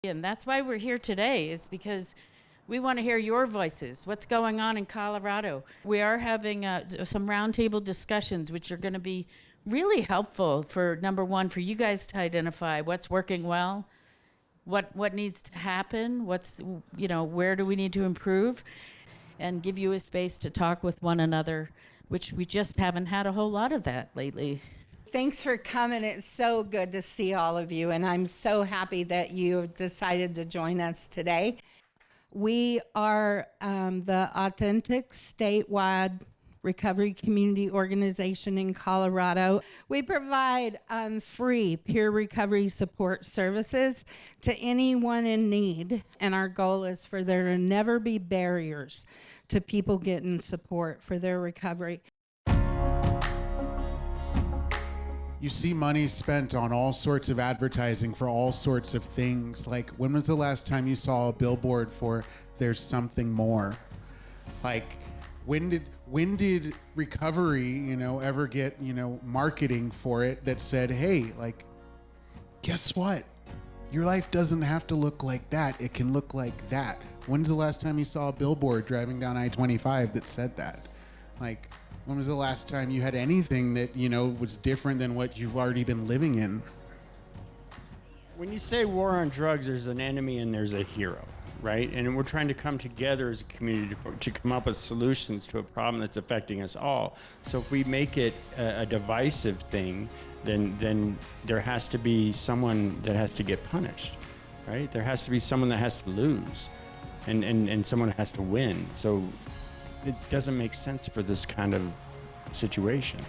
And that's why we're here today, is because we want to hear your voices. What's going on in Colorado? We are having some roundtable discussions, which are going to be really helpful for, number one, for you guys to identify what's working well, what needs to happen, where do we need to improve, and give you a space to talk with one another, which we just haven't had a whole lot of that lately. Thanks for coming. It's so good to see all of you, and I'm so happy that you decided to join us today. We are the Authentic Statewide Recovery Community Organization in Colorado. We provide free peer recovery support services to anyone in need, and our goal is for there to never be barriers to people getting support for their recovery. You see money spent on all sorts of advertising for all sorts of things. Like, when was the last time you saw a billboard for "there's something more"? Like, when did recovery, ever get, marketing for it that said, hey, like, guess what? Your life doesn't have to look like that. It can look like that. When's the last time you saw a billboard driving down I-25 that said that? Like, when was the last time you had anything that, was different than what you've already been living in? When you say war on drugs, there's an enemy and there's a hero, right? And we're trying to come together as a community to come up with solutions to a problem that's affecting us all. So if we make it a divisive thing, then there has to be someone that has to get punished, right? There has to be someone that has to lose, and someone has to win. So it doesn't make sense for this kind of situation.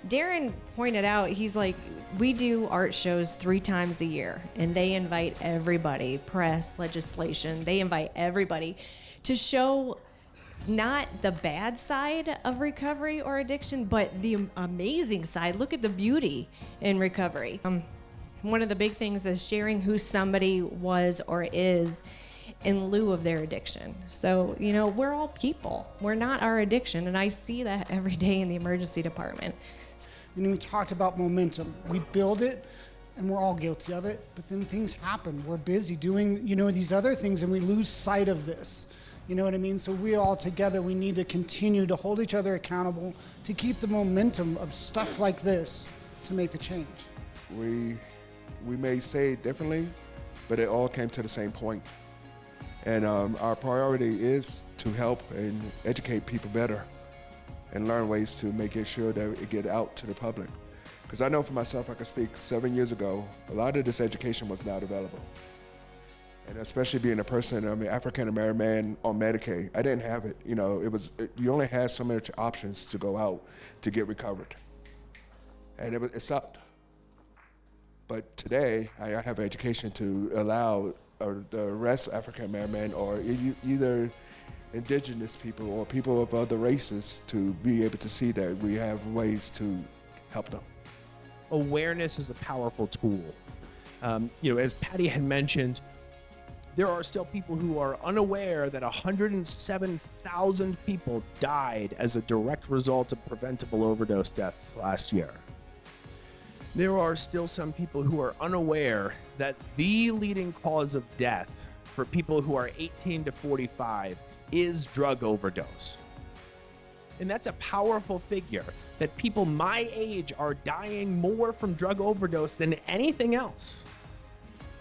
Darren pointed out, he's like, we do art shows 3 times a year, and they invite everybody, press, legislation, they invite everybody to show not the bad side of recovery or addiction, but the amazing side. Look at the beauty in recovery. One of the big things is sharing who somebody was or is in lieu of their addiction. So, we're all people. We're not our addiction, and I see that every day in the emergency department. We talked about momentum. We build it, and we're all guilty of it, but then things happen. We're busy doing, these other things, and we lose sight of this. You know what I mean? So we all together, we need to continue to hold each other accountable to keep the momentum of stuff like this to make the change. We may say it differently, but it all came to the same point. And our priority is to help and educate people better and learn ways to make it sure that it get out to the public. Because I know for myself, I can speak 7 years ago, a lot of this education was not available. And especially being a person, African-American man on Medicaid, I didn't have it. You only had so many options to go out to get recovered. And it sucked. But today, I have education to allow the rest of African-American men, or either indigenous people or people of other races, to be able to see that we have ways to help them. Awareness is a powerful tool. As Patty had mentioned, there are still people who are unaware that 107,000 people died as a direct result of preventable overdose deaths last year. There are still some people who are unaware that the leading cause of death for people who are 18 to 45 is drug overdose. And that's a powerful figure, that people my age are dying more from drug overdose than anything else.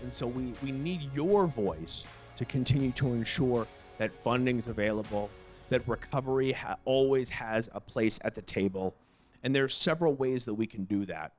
And so we need your voice to continue to ensure that funding's available, that recovery always has a place at the table. And there are several ways that we can do that.